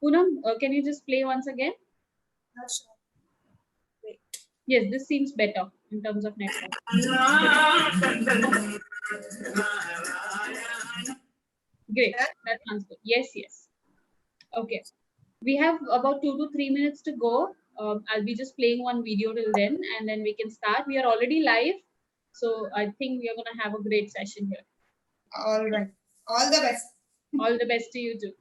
Poonam, can you just play once again? Not sure. Wait. Yes, this seems better in terms of network. Great, that sounds good. Yes, yes. Okay. We have about 2 to 3 minutes to go. I'll be just playing one video till then, and then we can start. We are already live, so I think we are going to have a great session here. All right. All the best. All the best to you too.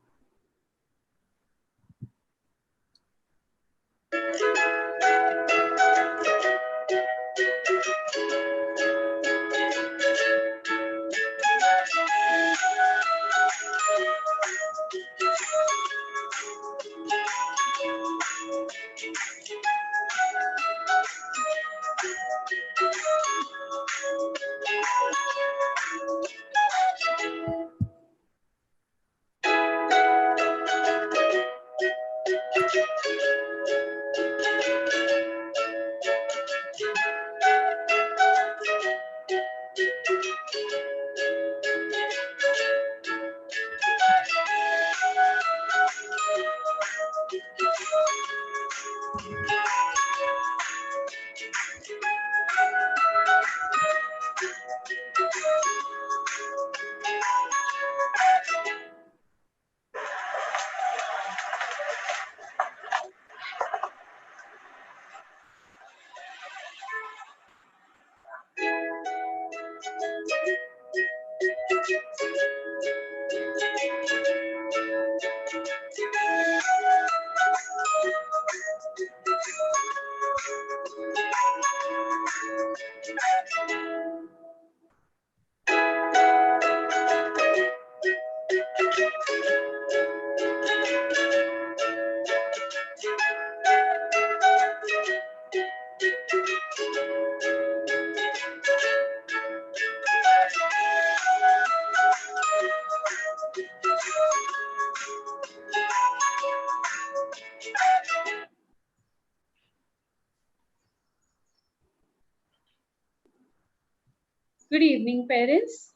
Good evening, parents.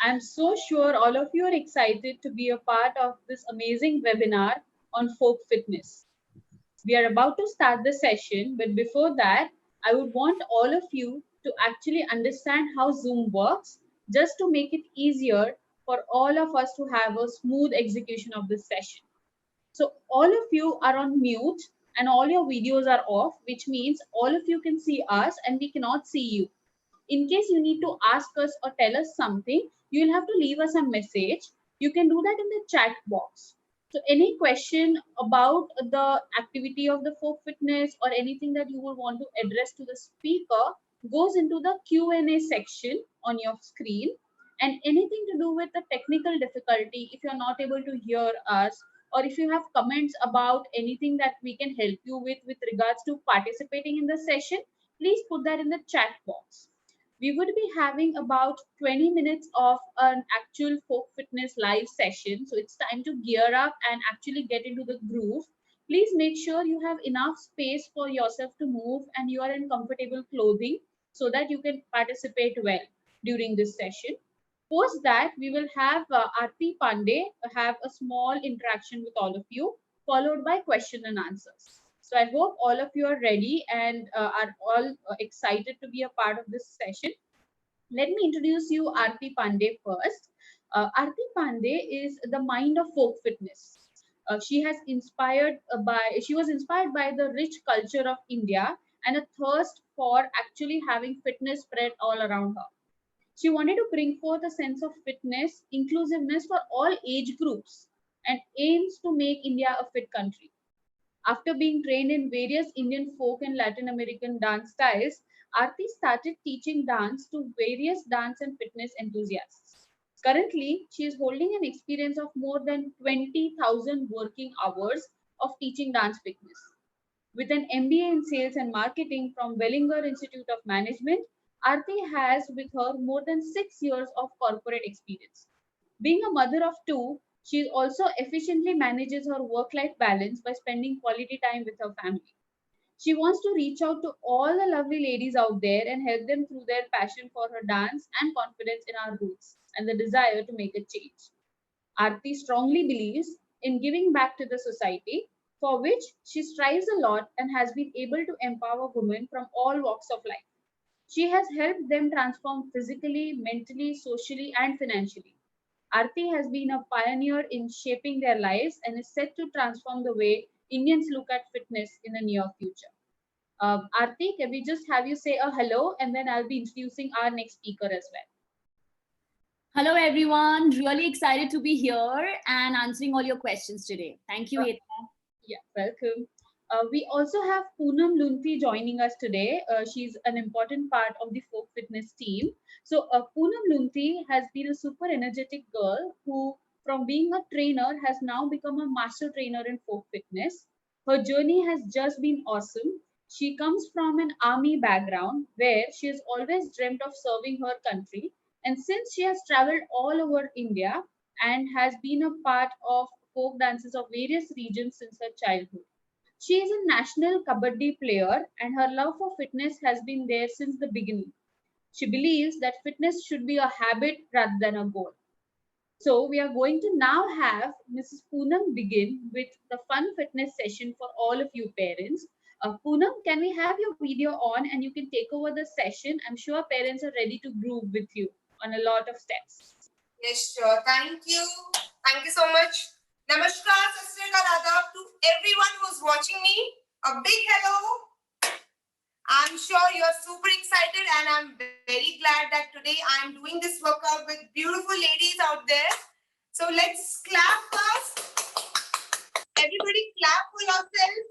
I'm so sure all of you are excited to be a part of this amazing webinar on folk fitness. We are about to start the session, but before that, I would want all of you to actually understand how Zoom works, just to make it easier for all of us to have a smooth execution of this session. So all of you are on mute and all your videos are off, which means all of you can see us and we cannot see you. In case you need to ask us or tell us something, you'll have to leave us a message. You can do that in the chat box. So any question about the activity of the folk fitness or anything that you would want to address to the speaker goes into the Q&A section on your screen. And anything to do with the technical difficulty, if you're not able to hear us, or if you have comments about anything that we can help you with regards to participating in the session, please put that in the chat box. We would be having about 20 minutes of an actual folk fitness live session. So it's time to gear up and actually get into the groove. Please make sure you have enough space for yourself to move and you are in comfortable clothing so that you can participate well during this session. Post that, we will have Aarti Pandey have a small interaction with all of you, followed by question and answers. So I hope all of you are ready and are all excited to be a part of this session. Let me introduce you Aarti Pandey first. Aarti Pandey is the mind of folk fitness. She was inspired by the rich culture of India and a thirst for actually having fitness spread all around her. She wanted to bring forth a sense of fitness, inclusiveness for all age groups, and aims to make India a fit country. After being trained in various Indian folk and Latin American dance styles, Aarti started teaching dance to various dance and fitness enthusiasts. Currently, she is holding an experience of more than 20,000 working hours of teaching dance fitness. With an MBA in sales and marketing from Wellinger Institute of Management, Aarti has with her more than 6 years of corporate experience. Being a mother of two, she also efficiently manages her work life balance by spending quality time with her family. She wants to reach out to all the lovely ladies out there and help them through their passion for her dance and confidence in our roots and the desire to make a change. Aarti strongly believes in giving back to the society, for which she strives a lot and has been able to empower women from all walks of life. She has helped them transform physically, mentally, socially, and financially. Arti has been a pioneer in shaping their lives and is set to transform the way Indians look at fitness in the near future. Arti, can we just have you say a hello and then I'll be introducing our next speaker as well. Hello, everyone. Really excited to be here and answering all your questions today. Thank you, Heta. Yeah, welcome. We also have Poonam Lunthi joining us today. She's an important part of the folk fitness team. So, Poonam Lunthi has been a super energetic girl who, from being a trainer, has now become a master trainer in folk fitness. Her journey has just been awesome. She comes from an army background where she has always dreamt of serving her country. And since she has traveled all over India and has been a part of folk dances of various regions since her childhood. She is a national kabaddi player and her love for fitness has been there since the beginning. She believes that fitness should be a habit rather than a goal. So we are going to now have Mrs. Poonam begin with the fun fitness session for all of you parents. Poonam, can we have your video on and you can take over the session? I'm sure parents are ready to groove with you on a lot of steps. Yes, sure. Thank you. Thank you so much. Namaskar, Sat Sri Akal, Adab to everyone who's watching me. A big hello. I'm sure you're super excited and I'm very glad that today I'm doing this workout with beautiful ladies out there. So let's clap first. Everybody clap for yourself.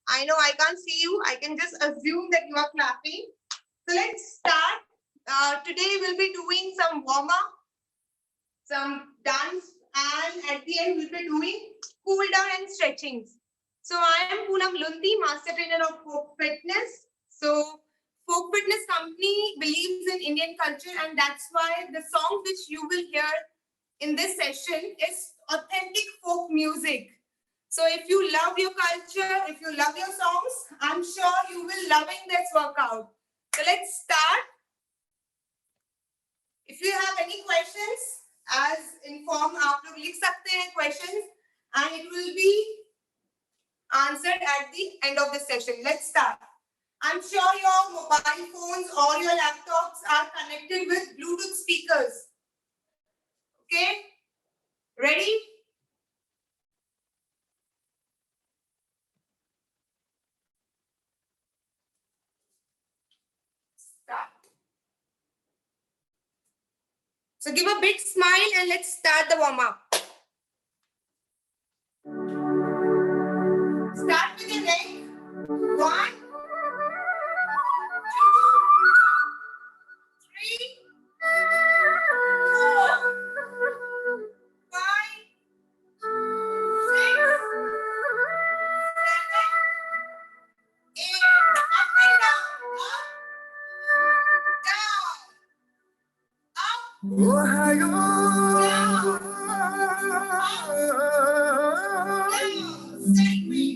I know I can't see you. I can just assume that you are clapping. So let's start. Today we'll be doing some warm-up, some dance, and at the end we'll be doing cool down and stretchings. So I am Poonam Lunthi, Master Trainer of Folk Fitness. So Folk Fitness Company believes in Indian culture, and that's why the song which you will hear in this session is authentic folk music. So if you love your culture, if you love your songs, I'm sure you will loving this workout. So let's start. If you have any questions, as informed, आप लोग लिख सकते हैं questions, and it will be answered at the end of the session. Let's start. I'm sure your mobile phones or your laptops are connected with Bluetooth speakers. Okay? Ready? Start. So give a big smile and let's start the warm-up. Start with your leg. 1, 2, 3, 4, 5, 6, 7, 8. Up and down. Up, down, up. Your shoulders. 1, 2, 3,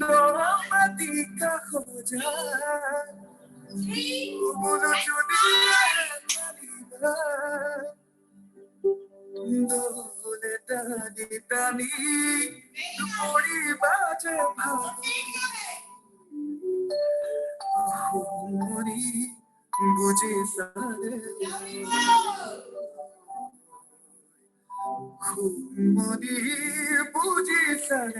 start.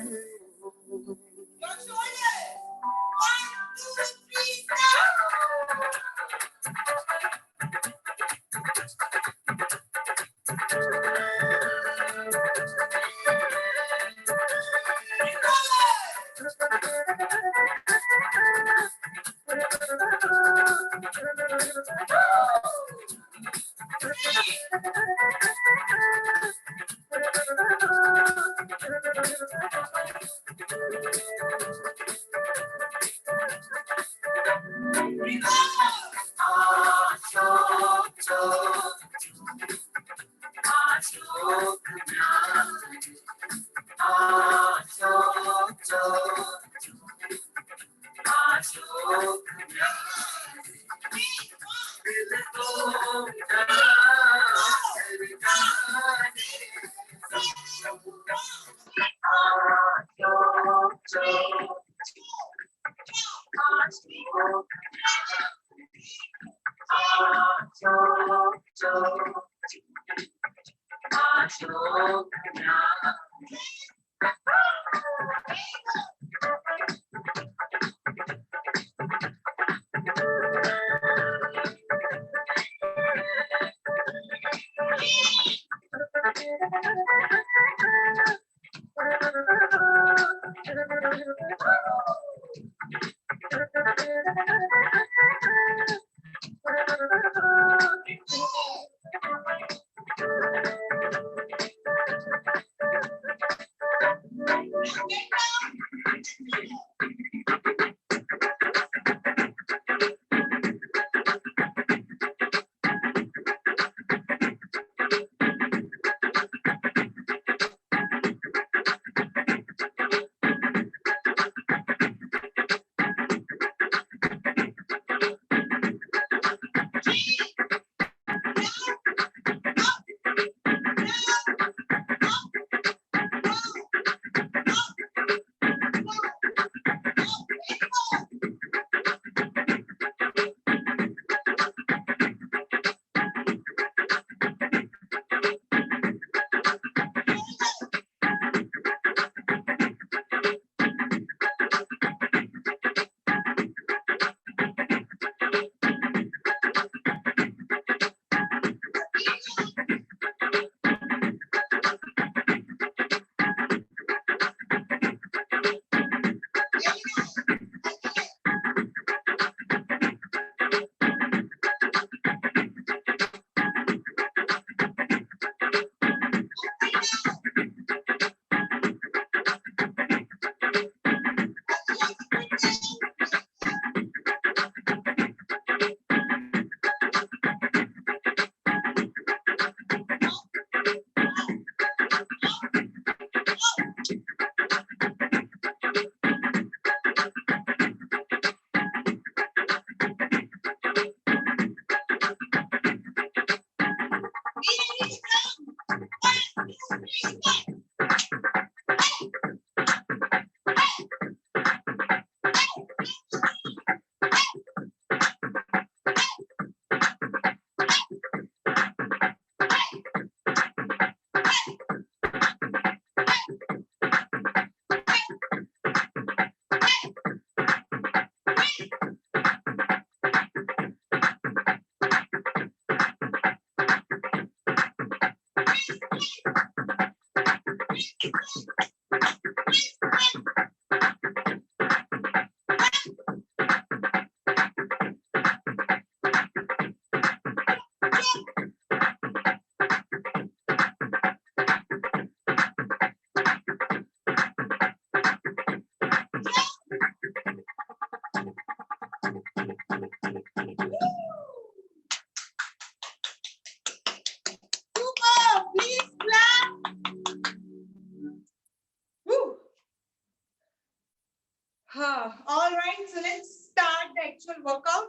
All right, so let's start the actual workout.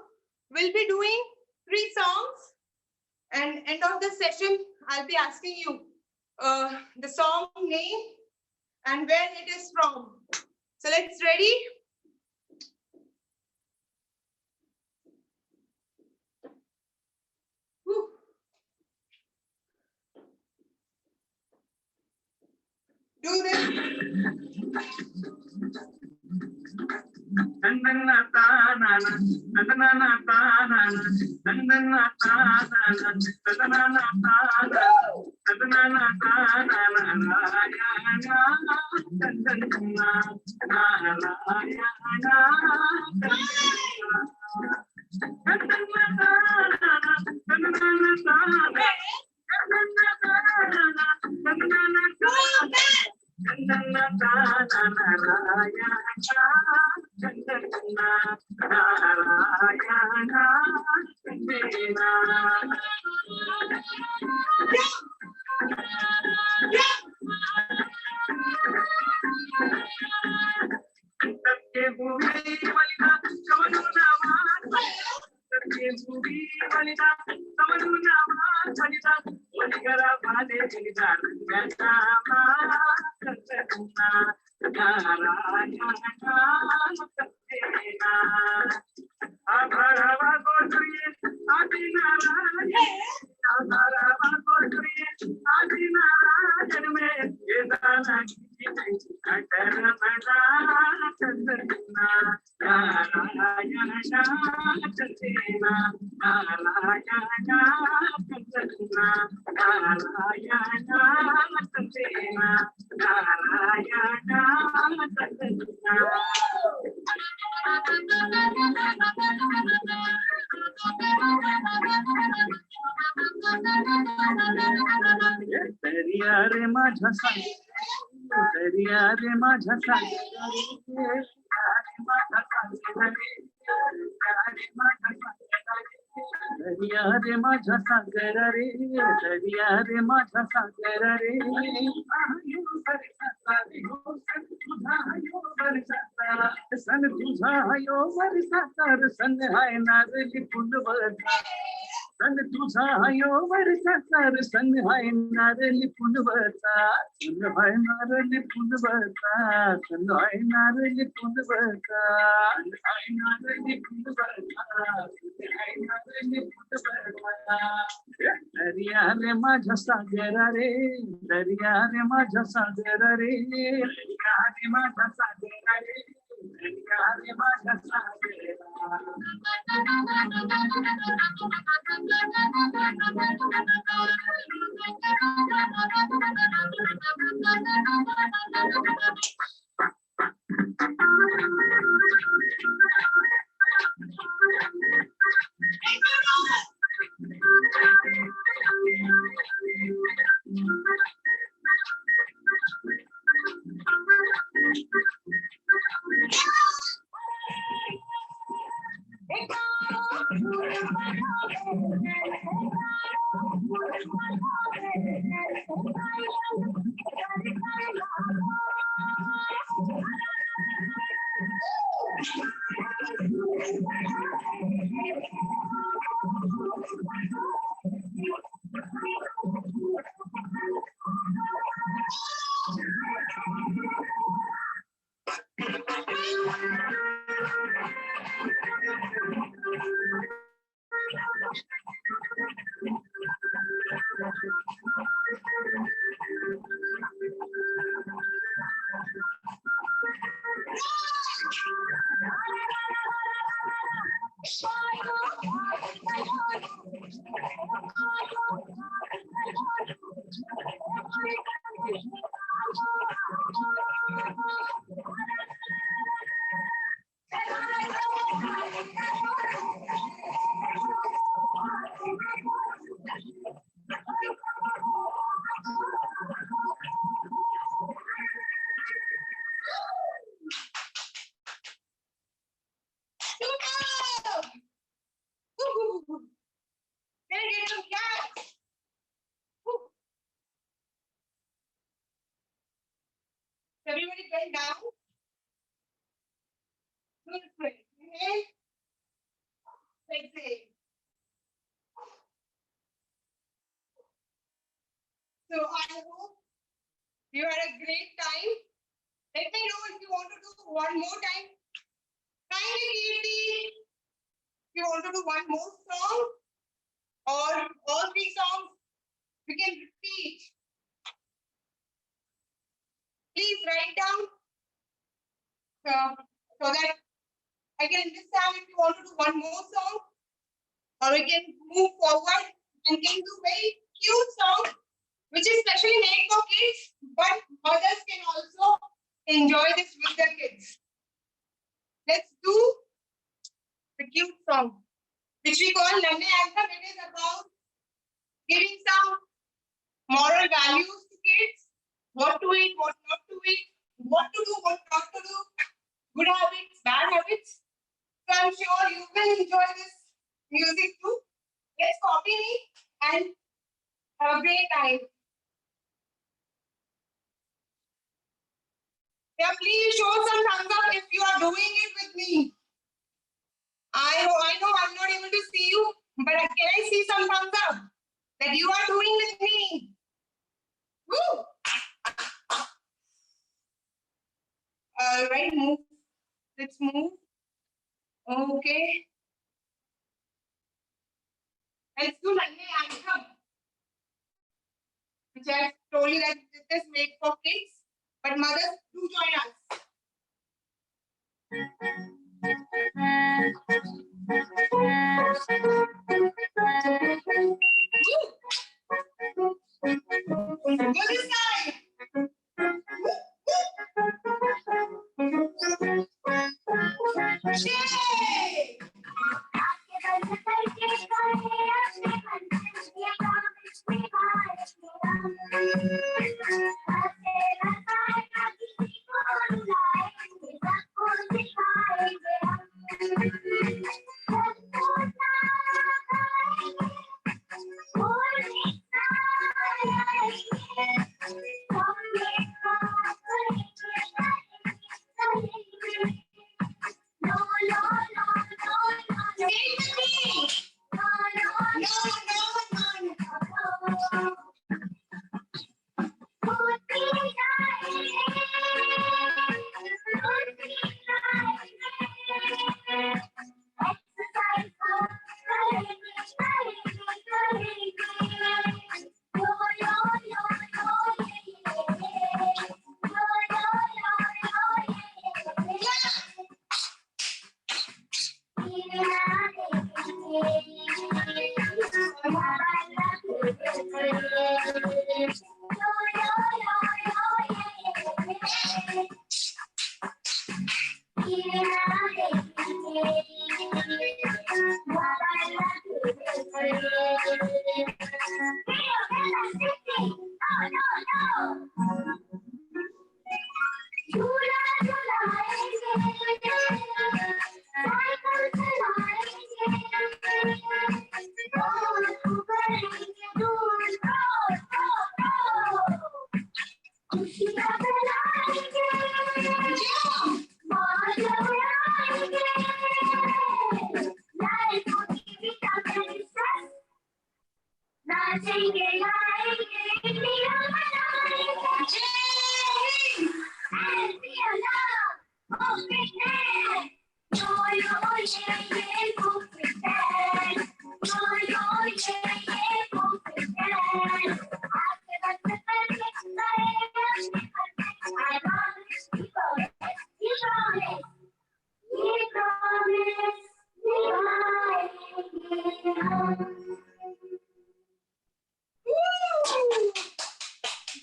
We'll be doing 3 songs, and end of the session, I'll be asking you the song name and where it is from. So let's ready. Woo. Do this. दरिया रे माझ्या सांगे दरिया रे माझ्या सांगे दरिया रे माझ्या सागर रे दरिया रे माझ्या सागर रे सन तुझा यो बरसाता सन हाय नारली फुलवता सन तुझा यो बरसाता सन हाय नारली फुलवता सन हाय नारली फुलवता सन हाय नारली फुलवता हाय नारली फुलवता हाय नारली फुलवता दरिया रे माझ्या सागर रे दरिया रे माझ्या सागर रे दरिया रे माझ्या सागर रे दरिया रे माझ्या सागर Everybody bend down. Good. Inhale. Exhale. So I hope you had a great time. Let me know if you want to do one more time. Kindly, Kirti, if you want to do one more song or all three songs, we can repeat. Please write down so that I can understand if you want to do one more song, or we can move forward and can do very cute song, which is specially made for kids, but mothers can also enjoy this with their kids. Let's do the cute song, which we call Nanne Anthem. It is about giving some moral values to kids, what to eat, what not to eat, what to do, what not to do, good habits, bad habits. So I'm sure you will enjoy this music too. Let's copy me and have a great time. Yeah, please show some thumbs up if you are doing it with me. I know I'm not able to see you, but can I see some thumbs up that you are doing with me? Woo! Right, move. Let's move. Okay. Let's do Nanne Anthem, which I told you that this is made for kids, but mothers do join us. Good side. Shake.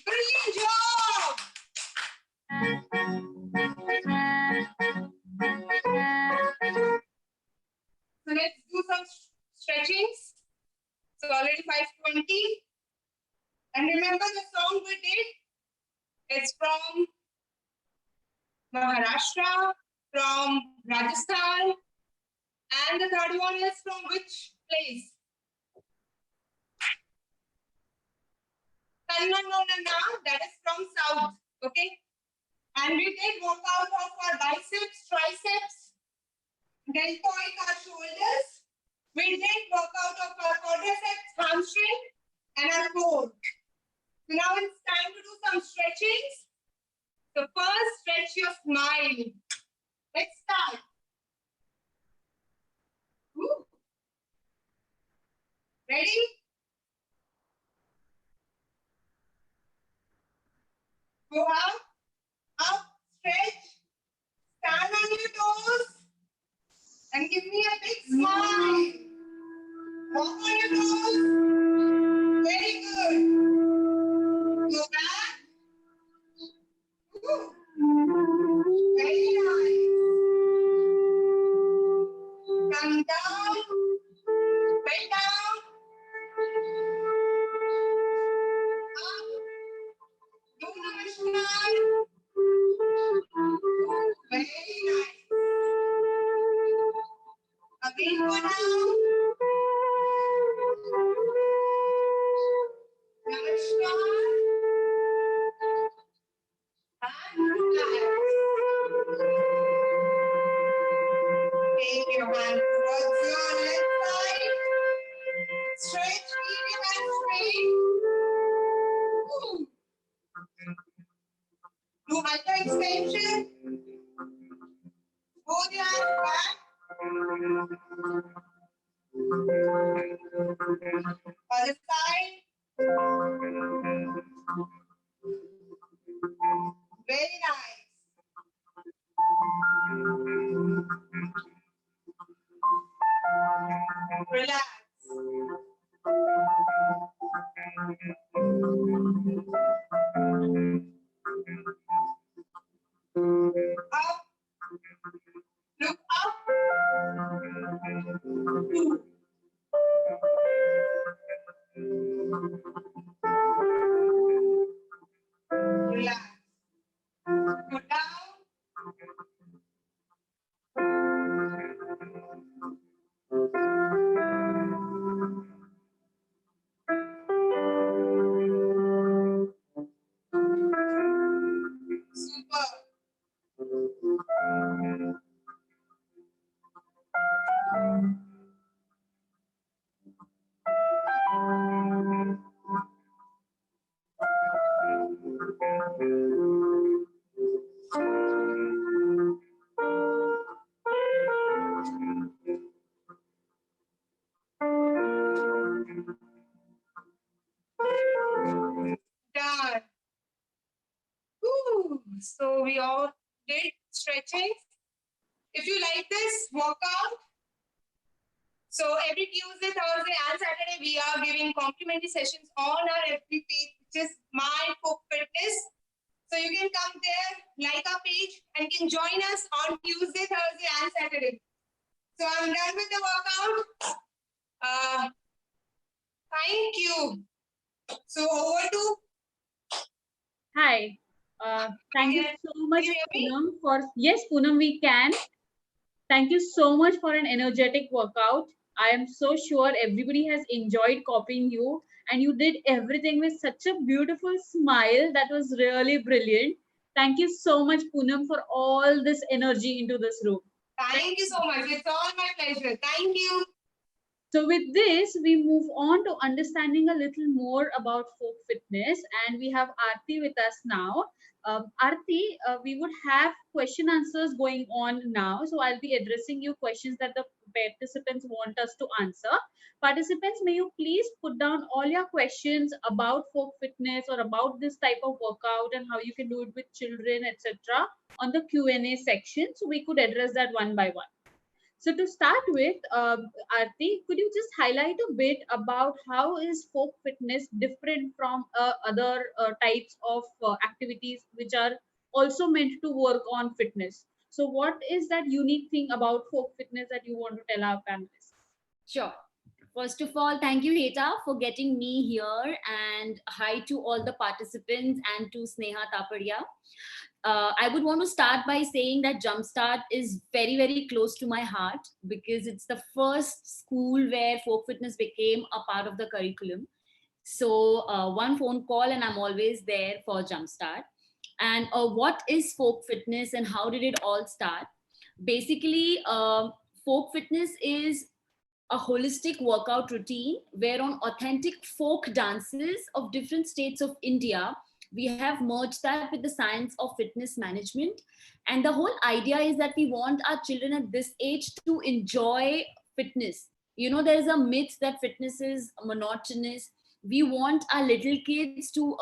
Brilliant job! So let's do some stretchings. So already 5:20. And remember the song we did? It's from Maharashtra, from Rajasthan, and the third one is from which place? Kannanona, that is from south. Okay. And we did workout of our biceps, triceps, deltoid, our shoulders. We did workout of our quadriceps, hamstring, and our core. Now it's time to do some stretchings. So first, stretch your smile. Let's start. Woo. Ready? Go up, stretch, stand on your toes, and give me a big smile. Walk on your toes. Very good. Go back. Woo. Very nice. Come down. Bend down. Up. Do namaskar. Very nice. Again, go down. Namaskar. And relax. Take your hand towards your left side. Stretch, keep your hand straight. Woo. Do hyper-extension. Hold your hands back. Other side. Very nice. Up. Look up. 2. Relax. Go down. Super. Done. Woo. So we all did stretching. If you like this workout, so every Tuesday, Thursday, and Saturday, we are giving complimentary sessions on our FB page, which is My Folk Fitness. So you can come there, like our page, and can join us on Tuesday, Thursday, and Saturday. So I'm done with the workout. Thank you. So over to. Hi. Thank you Yes. so much, Can you hear me? Poonam, for yes, Poonam, we can. Thank you so much for an energetic workout. I am so sure everybody has enjoyed copying you, and you did everything with such a beautiful smile. That was really brilliant. Thank you so much, Poonam, for all this energy into this room. Thank you so much. It's all my pleasure. Thank you. So with this, we move on to understanding a little more about folk fitness, and we have Aarti with us now. Aarti, we would have question answers going on now. So I'll be addressing you questions that the participants want us to answer. Participants, may you please put down all your questions about folk fitness or about this type of workout and how you can do it with children, etc. on the Q&A section. So we could address that one by one. So to start with, Aarti, could you just highlight a bit about how is folk fitness different from other types of activities which are also meant to work on fitness? So what is that unique thing about folk fitness that you want to tell our panelists? Sure. First of all, thank you, Heta, for getting me here, and hi to all the participants and to Sneha Tapadia. I would want to start by saying that Jumpstart is very, very close to my heart because it's the first school where folk fitness became a part of the curriculum. So one phone call and I'm always there for Jumpstart. And what is folk fitness and how did it all start? Basically, folk fitness is a holistic workout routine where on authentic folk dances of different states of India, we have merged that with the science of fitness management. And the whole idea is that we want our children at this age to enjoy fitness. You know, there's a myth that fitness is monotonous. We want our little kids to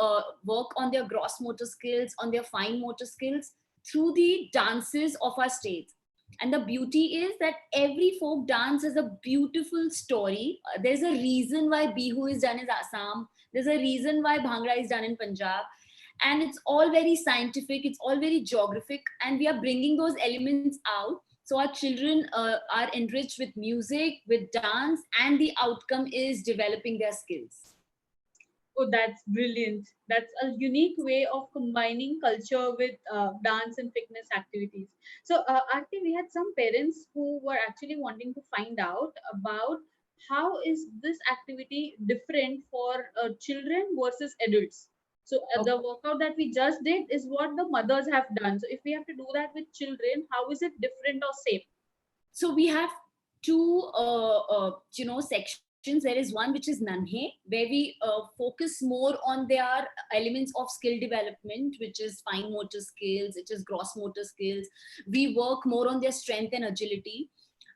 work on their gross motor skills, on their fine motor skills through the dances of our states. And the beauty is that every folk dance has a beautiful story. There's a reason why Bihu is done in Assam. There's a reason why Bhangra is done in Punjab. And it's all very scientific, it's all very geographic. And we are bringing those elements out. So our children are enriched with music, with dance, and the outcome is developing their skills. Oh, that's brilliant. That's a unique way of combining culture with dance and fitness activities. So, Aarti, we had some parents who were actually wanting to find out about how is this activity different for children versus adults. So, the workout that we just did is what the mothers have done. So, if we have to do that with children, how is it different or same? So we have two, sections. There is one which is Nanhe, where we focus more on their elements of skill development, which is fine motor skills, which is gross motor skills. We work more on their strength and agility.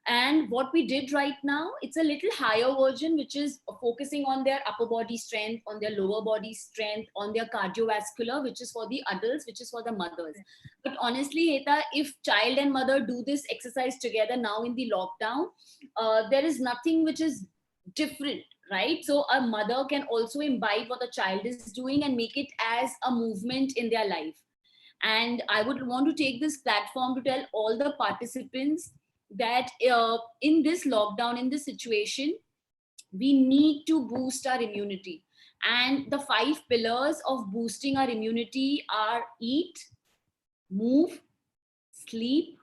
And what we did right now, it's a little higher version, which is focusing on their upper body strength, on their lower body strength, on their cardiovascular, which is for the adults, which is for the mothers. But honestly, Heta, if child and mother do this exercise together now in the lockdown, there is nothing which is different, right? So a mother can also imbibe what the child is doing and make it as a movement in their life. And I would want to take this platform to tell all the participants that in this lockdown, in this situation, we need to boost our immunity. And the 5 pillars of boosting our immunity are eat, move, sleep,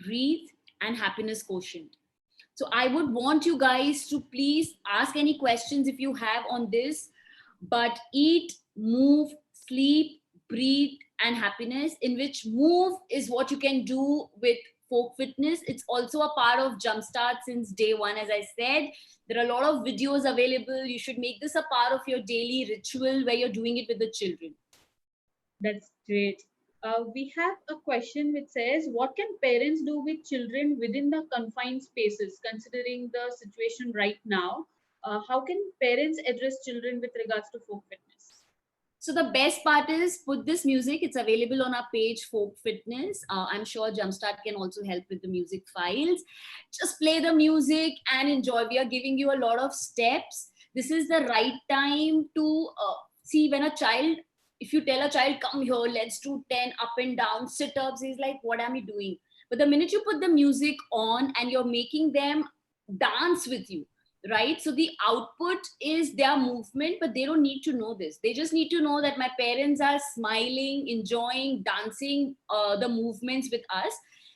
breathe, and happiness quotient. So I would want you guys to please ask any questions if you have on this. But eat, move, sleep, breathe, and happiness, in which move is what you can do with folk fitness. It's also a part of Jumpstart since day one. As I said, there are a lot of videos available. You should make this a part of your daily ritual where you're doing it with the children. That's great. We have a question which says, what can parents do with children within the confined spaces, considering the situation right now? How can parents address children with regards to folk fitness? So the best part is put this music. It's available on our page, Folk Fitness. I'm sure Jumpstart can also help with the music files. Just play the music and enjoy. We are giving you a lot of steps. This is the right time to see when a child, if you tell a child, come here, let's do 10 up and down sit-ups, he's like, what am I doing? But the minute you put the music on and you're making them dance with you, right? So the output is their movement, but they don't need to know this. They just need to know that my parents are smiling, enjoying, dancing the movements with us.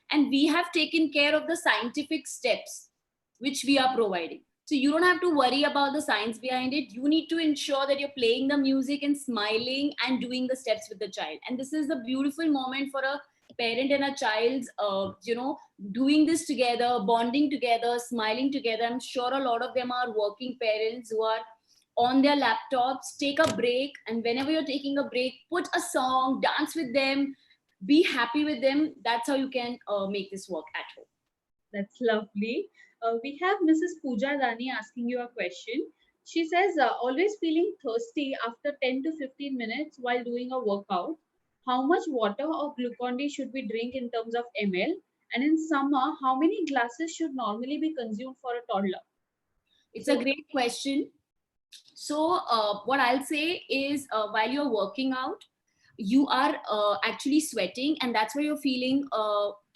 And we have taken care of the scientific steps which we are providing. So you don't have to worry about the science behind it. You need to ensure that you're playing the music and smiling and doing the steps with the child. And this is a beautiful moment for a parent and a child's, doing this together, bonding together, smiling together. I'm sure a lot of them are working parents who are on their laptops. Take a break, and whenever you're taking a break, put a song, dance with them, be happy with them. That's how you can make this work at home. That's lovely. We have Mrs. Pooja Dani asking you a question. She says, always feeling thirsty after 10 to 15 minutes while doing a workout. How much water or Glucon-D should we drink in terms of ml? And in summer, how many glasses should normally be consumed for a toddler? It's a great question. So what I'll say is while you're working out, you are actually sweating, and that's why you're feeling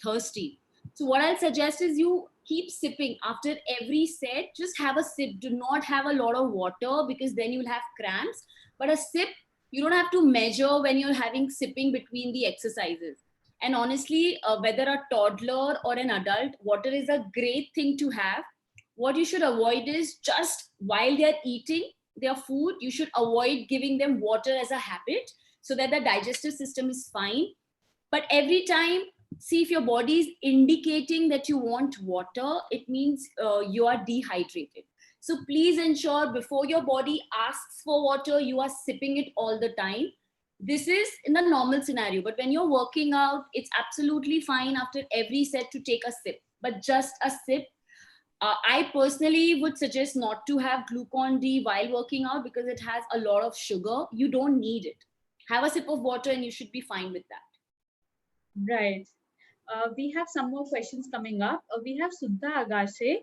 thirsty. So what I'll suggest is you keep sipping after every set. Just have a sip. Do not have a lot of water because then you'll have cramps. But a sip, you don't have to measure when you're having sipping between the exercises. And honestly, whether a toddler or an adult, water is a great thing to have. What you should avoid is just while they're eating their food, you should avoid giving them water as a habit so that the digestive system is fine. But every time, see if your body is indicating that you want water, it means you are dehydrated. So please ensure before your body asks for water, you are sipping it all the time. This is in the normal scenario, but when you're working out, it's absolutely fine after every set to take a sip, but just a sip. I personally would suggest not to have Glucon-D while working out because it has a lot of sugar. You don't need it. Have a sip of water and you should be fine with that. Right. We have some more questions coming up. We have Suddha Agashe.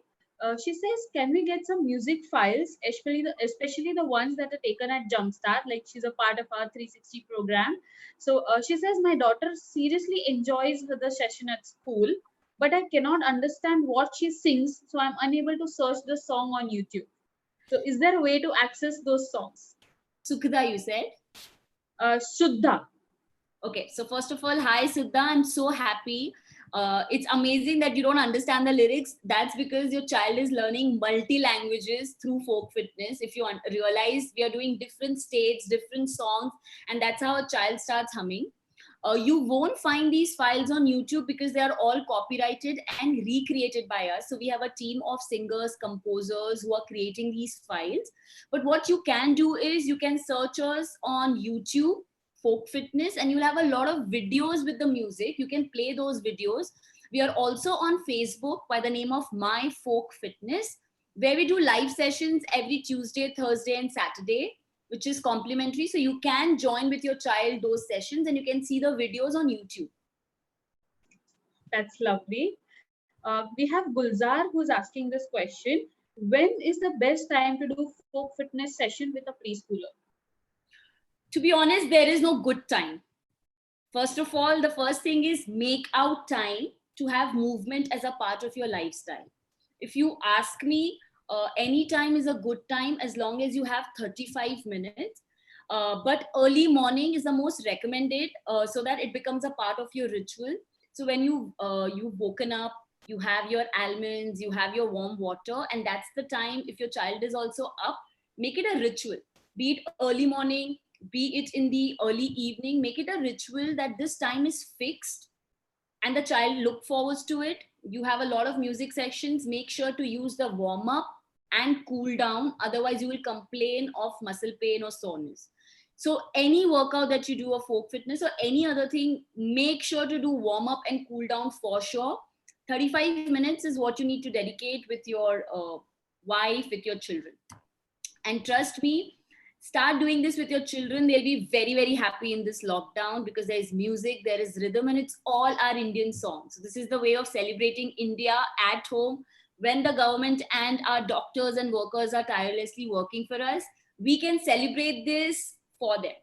She says, can we get some music files, especially the ones that are taken at Jumpstart, like she's a part of our 360 program. So she says, my daughter seriously enjoys the session at school, but I cannot understand what she sings, so I'm unable to search the song on YouTube. So is there a way to access those songs? Sukhda, you said? Suddha. Okay, so first of all, hi Siddha, I'm so happy. It's amazing that you don't understand the lyrics. That's because your child is learning multi-languages through folk fitness. If you realize, we are doing different states, different songs, and that's how a child starts humming. You won't find these files on YouTube because they are all copyrighted and recreated by us. So we have a team of singers, composers who are creating these files. But what you can do is you can search us on YouTube, Folk Fitness, and you'll have a lot of videos with the music. You can play those videos. We are also on Facebook by the name of My Folk Fitness, where we do live sessions every Tuesday, Thursday, and Saturday, which is complimentary. So you can join with your child those sessions and you can see the videos on YouTube. That's lovely. We have Gulzar who's asking this question. When is the best time to do folk fitness session with a preschooler? To be honest, there is no good time. First of all, the first thing is make out time to have movement as a part of your lifestyle. If you ask me, any time is a good time as long as you have 35 minutes. But early morning is the most recommended, so that it becomes a part of your ritual. So when you've woken up, you have your almonds, you have your warm water, and that's the time. If your child is also up, make it a ritual. Be it early morning, be it in the early evening, make it a ritual that this time is fixed and the child look forwards to it. You have a lot of music sections, make sure to use the warm up and cool down, otherwise you will complain of muscle pain or soreness. So any workout that you do of folk fitness or any other thing, make sure to do warm up and cool down for sure. 35 minutes is what you need to dedicate with your wife, with your children. And trust me, start doing this with your children. They'll be very, very happy in this lockdown because there is music, there is rhythm, and it's all our Indian songs. So this is the way of celebrating India at home. When the government and our doctors and workers are tirelessly working for us, we can celebrate this for them.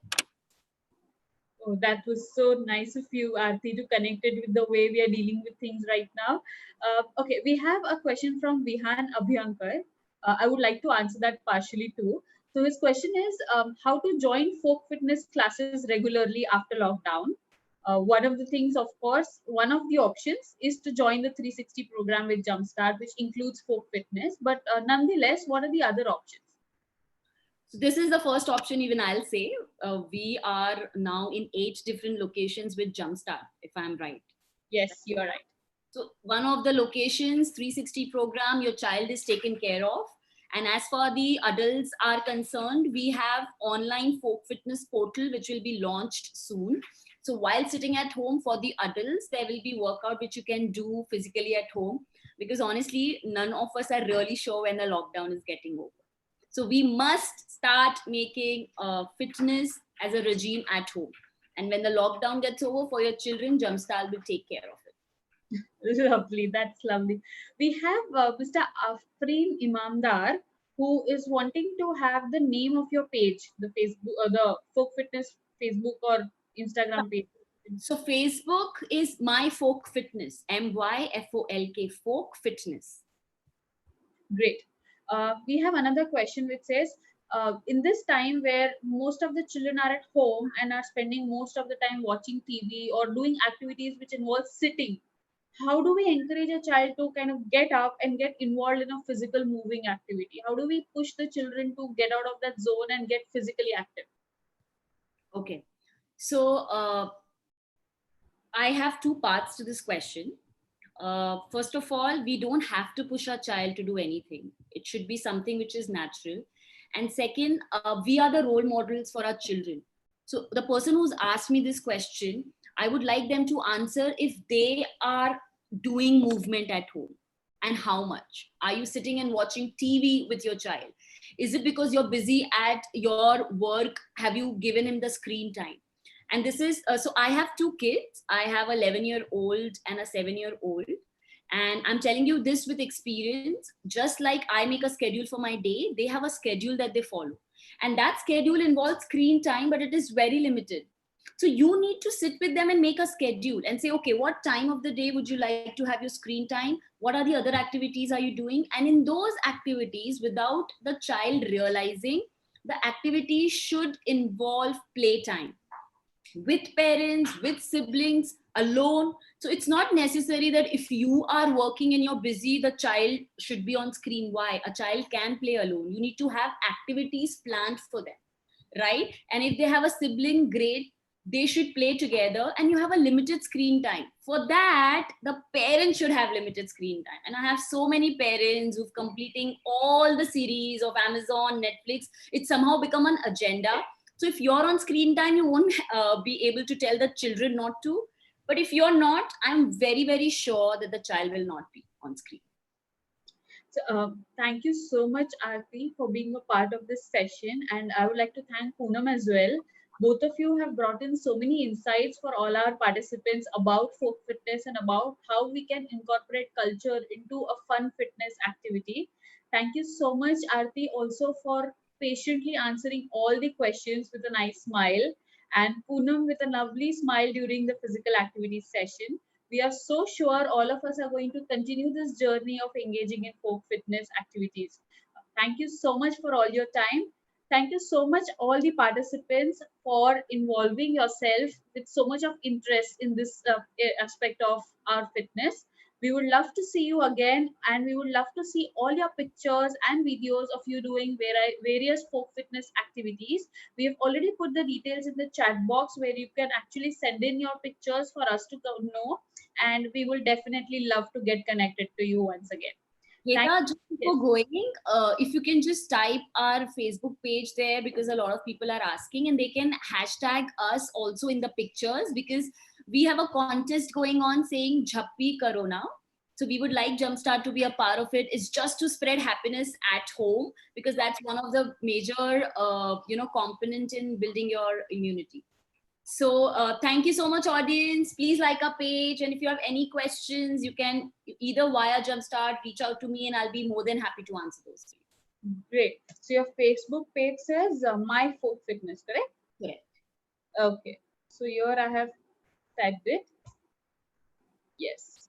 Oh, that was so nice of you, Aarti, to connect it with the way we are dealing with things right now. Okay, we have a question from Vihan Abhyankar. I would like to answer that partially too. So his question is how to join folk fitness classes regularly after lockdown. One of the things, of course, one of the options is to join the 360 program with Jumpstart, which includes folk fitness. But nonetheless, what are the other options? So this is the first option, even I'll say. We are now in 8 different locations with Jumpstart, if I'm right. Yes, you are right. So one of the locations, 360 program, your child is taken care of. And as far the adults are concerned, we have online folk fitness portal, which will be launched soon. So while sitting at home for the adults, there will be workout which you can do physically at home. Because honestly, none of us are really sure when the lockdown is getting over. So we must start making fitness as a regime at home. And when the lockdown gets over for your children, Jumpstart will take care of it. Lovely, that's lovely. We have Mr. Afreen Imamdar, who is wanting to have the name of your page, the Facebook, the Folk Fitness Facebook or Instagram page. So Facebook is My Folk Fitness, MYFOLK, Folk Fitness. Great. We have another question which says, in this time where most of the children are at home and are spending most of the time watching TV or doing activities which involve sitting, how do we encourage a child to kind of get up and get involved in a physical moving activity? How do we push the children to get out of that zone and get physically active? Okay. So I have 2 parts to this question. First of all, we don't have to push our child to do anything. It should be something which is natural. And second, we are the role models for our children. So the person who's asked me this question, I would like them to answer if they are doing movement at home and how much. Are you sitting and watching TV with your child? Is it because you're busy at your work? Have you given him the screen time? And this is so I have 2 kids. I have a 11-year-old and a 7-year-old. And I'm telling you this with experience. Just like I make a schedule for my day, they have a schedule that they follow. And that schedule involves screen time, but it is very limited. So you need to sit with them and make a schedule and say, okay, what time of the day would you like to have your screen time? What are the other activities are you doing? And in those activities, without the child realizing, the activity should involve playtime with parents, with siblings, alone. So it's not necessary that if you are working and you're busy, the child should be on screen. Why? A child can play alone. You need to have activities planned for them, right? And if they have a sibling, great. They should play together and you have a limited screen time. For that, the parents should have limited screen time. And I have so many parents who've completing all the series of Amazon, Netflix. It's somehow become an agenda. So if you're on screen time, you won't be able to tell the children not to. But if you're not, I'm very, very sure that the child will not be on screen. So, thank you so much, Aarti, for being a part of this session. And I would like to thank Poonam as well. Both of you have brought in so many insights for all our participants about folk fitness and about how we can incorporate culture into a fun fitness activity. Thank you so much, Aarti, also for patiently answering all the questions with a nice smile, and Poonam with a lovely smile during the physical activities session. We are so sure all of us are going to continue this journey of engaging in folk fitness activities. Thank you so much for all your time. Thank you so much, all the participants, for involving yourself with so much of interest in this aspect of our fitness. We would love to see you again, and we would love to see all your pictures and videos of you doing various folk fitness activities. We have already put the details in the chat box where you can actually send in your pictures for us to know, and we will definitely love to get connected to you once again. Heta, just before Yes. going, if you can just type our Facebook page there, because a lot of people are asking, and they can hashtag us also in the pictures, because we have a contest going on saying Jhappi Corona. So we would like Jumpstart to be a part of it. It's just to spread happiness at home, because that's one of the major, component in building your immunity. So thank you so much, audience. Please like our page. And if you have any questions, you can either via Jumpstart reach out to me, and I'll be more than happy to answer those. Great. So your Facebook page says My Folk Fitness, correct? Correct. Okay. So here I have typed it. Yes.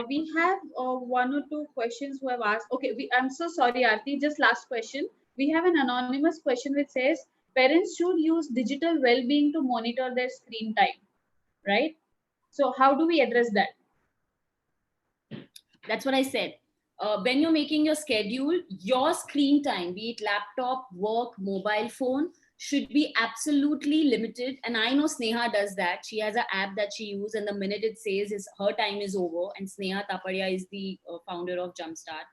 We have one or two questions who have asked. Okay, I'm so sorry, Aarti. Just last question. We have an anonymous question which says parents should use digital well-being to monitor their screen time, right? So how do we address that? That's what I said. When you're making your schedule, your screen time, be it laptop, work, mobile phone, should be absolutely limited. And I know Sneha does that. She has an app that she uses, and the minute it says her time is over, and Sneha Taparia is the founder of Jumpstart.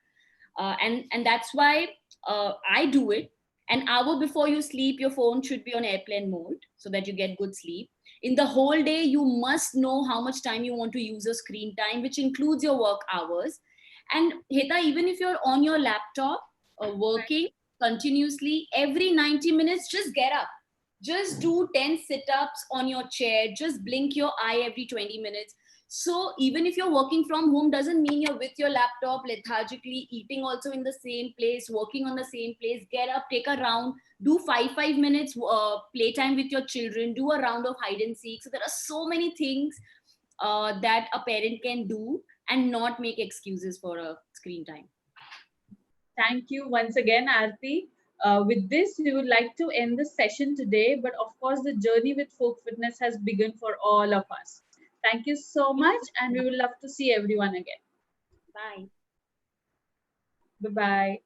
And that's why I do it. An hour before you sleep, your phone should be on airplane mode so that you get good sleep. In the whole day, you must know how much time you want to use your screen time, which includes your work hours. And Heta, even if you're on your laptop working continuously, every 90 minutes, just get up. Just do 10 sit-ups on your chair. Just blink your eye every 20 minutes. So even if you're working from home, doesn't mean you're with your laptop lethargically, eating also in the same place, working on the same place. Get up, take a round, do 5 minutes playtime with your children, do a round of hide and seek. So there are so many things that a parent can do and not make excuses for a screen time. Thank you once again, Aarti. With this, we would like to end the session today, but of course, the journey with folk fitness has begun for all of us. Thank you so much, and we would love to see everyone again. Bye. Bye-bye.